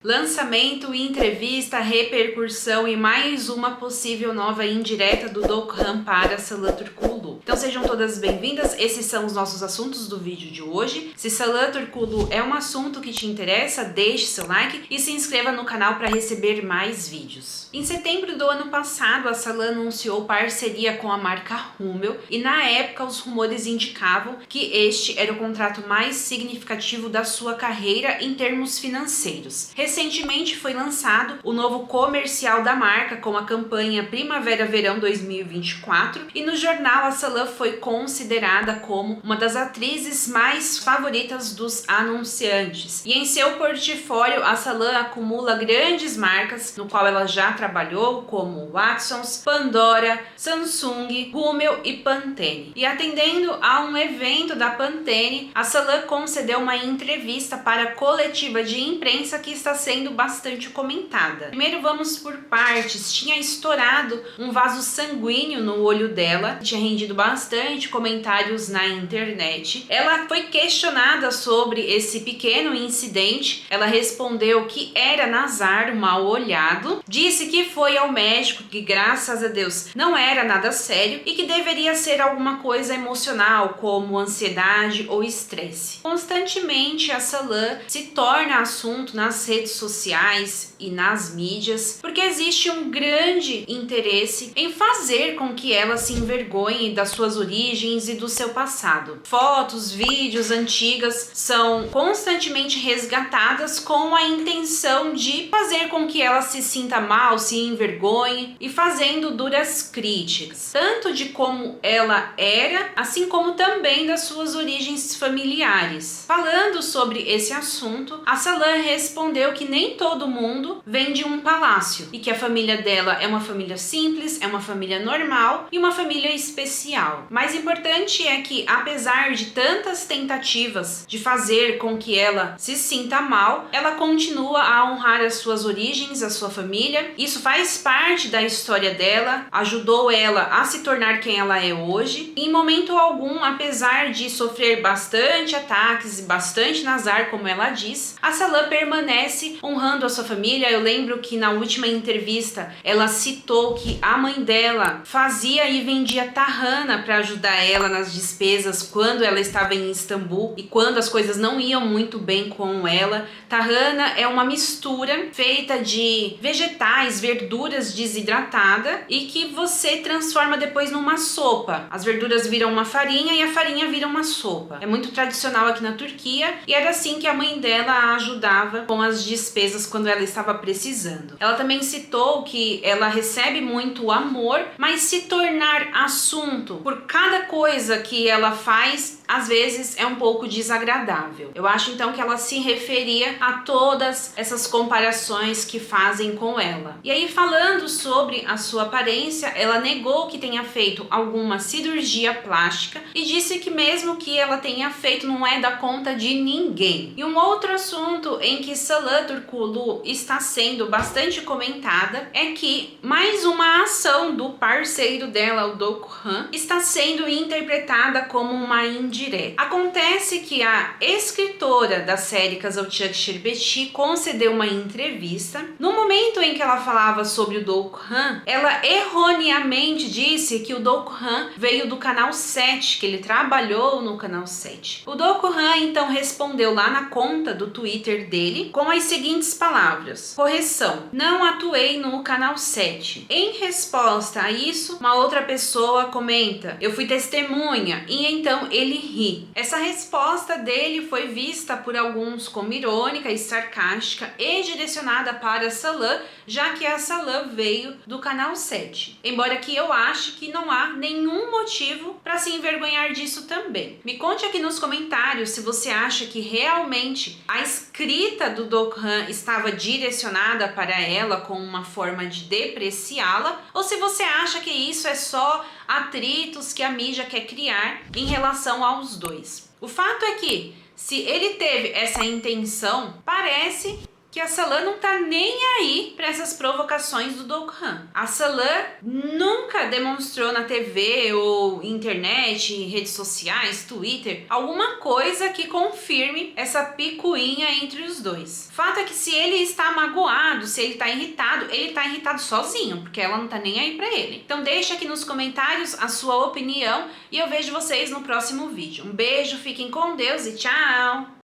Lançamento, entrevista, repercussão e mais uma possível nova indireta do Dokhan para Salan Turkoglu. Então sejam todas bem-vindas, esses são os nossos assuntos do vídeo de hoje. Se Salan Turkoglu é um assunto que te interessa, deixe seu like e se inscreva no canal para receber mais vídeos. Em setembro do ano passado, a Salan anunciou parceria com a marca Hummel e na época os rumores indicavam que este era o contrato mais significativo da sua carreira em termos financeiros. Recentemente foi lançado o novo comercial da marca com a campanha Primavera-Verão 2024 e no jornal a Salan foi considerada como uma das atrizes mais favoritas dos anunciantes. E em seu portfólio a Salan acumula grandes marcas no qual ela já trabalhou, como Watsons, Pandora, Samsung, Hummel e Pantene. E atendendo a um evento da Pantene, a Salan concedeu uma entrevista para a coletiva de imprensa que está sendo bastante comentada. Primeiro vamos por partes. Tinha estourado um vaso sanguíneo no olho dela, tinha rendido bastante comentários na internet. Ela foi questionada sobre esse pequeno incidente. Ela respondeu que era nazar, mal olhado. Disse que foi ao médico, que graças a Deus não era nada sério e que deveria ser alguma coisa emocional, como ansiedade ou estresse. Constantemente a Salan se torna assunto nas redes sociais e nas mídias, porque existe um grande interesse em fazer com que ela se envergonhe das suas origens e do seu passado. Fotos, vídeos antigas são constantemente resgatadas com a intenção de fazer com que ela se sinta mal, se envergonhe e fazendo duras críticas, tanto de como ela era, assim como também das suas origens familiares. Falando sobre esse assunto, a Salan respondeu que nem todo mundo vem de um palácio e que a família dela é uma família simples, é uma família normal e uma família especial. Mais importante é que, apesar de tantas tentativas de fazer com que ela se sinta mal, ela continua a honrar as suas origens, a sua família. Isso faz parte da história dela, ajudou ela a se tornar quem ela é hoje. Em momento algum, apesar de sofrer bastante ataques e bastante nazar, como ela diz, a Salan permanece honrando a sua família. Eu lembro que na última entrevista ela citou que a mãe dela fazia e vendia tahana para ajudar ela nas despesas quando ela estava em Istambul e quando as coisas não iam muito bem com ela. Tahana é uma mistura feita de vegetais, verduras desidratada e que você transforma depois numa sopa. As verduras viram uma farinha e a farinha vira uma sopa. É muito tradicional aqui na Turquia e era assim que a mãe dela a ajudava com as despesas quando ela estava precisando. Ela também citou que ela recebe muito amor, mas se tornar assunto por cada coisa que ela faz, às vezes é um pouco desagradável. Eu acho então que ela se referia a todas essas comparações que fazem com ela. E aí, falando sobre a sua aparência, ela negou que tenha feito alguma cirurgia plástica e disse que mesmo que ela tenha feito não é da conta de ninguém. E um outro assunto em que Salan Turkoglu está sendo bastante comentada é que mais uma ação do parceiro dela, o Dokhan, está sendo interpretada como uma indireta. Acontece que a escritora da série Kızılcık Şerbeti concedeu uma entrevista. No momento em que ela falava sobre o Dokhan, ela erroneamente disse que o Dokhan veio do canal 7, que ele trabalhou no canal 7. O Dokhan então respondeu lá na conta do Twitter dele com as seguintes palavras: correção, não atuei no canal 7. Em resposta a isso, uma outra pessoa comenta: eu fui testemunha, e então ele ri. Essa resposta dele foi vista por alguns como irônica e sarcástica e direcionada para Salan, já que a Salan veio do canal 7. Embora que eu ache que não há nenhum motivo para se envergonhar disso também. Me conte aqui nos comentários se você acha que realmente a escrita do Dokhan estava direcionada para ela com uma forma de depreciá-la, ou se você acha que isso é só atritos que a mídia quer criar em relação aos dois. O fato é que, se ele teve essa intenção, parece que a Salan não tá nem aí para essas provocações do Dokkan. A Salan nunca demonstrou na TV ou internet, redes sociais, Twitter, alguma coisa que confirme essa picuinha entre os dois. Fato é que se ele está magoado, se ele tá irritado sozinho, porque ela não tá nem aí pra ele. Então deixa aqui nos comentários a sua opinião e eu vejo vocês no próximo vídeo. Um beijo, fiquem com Deus e tchau!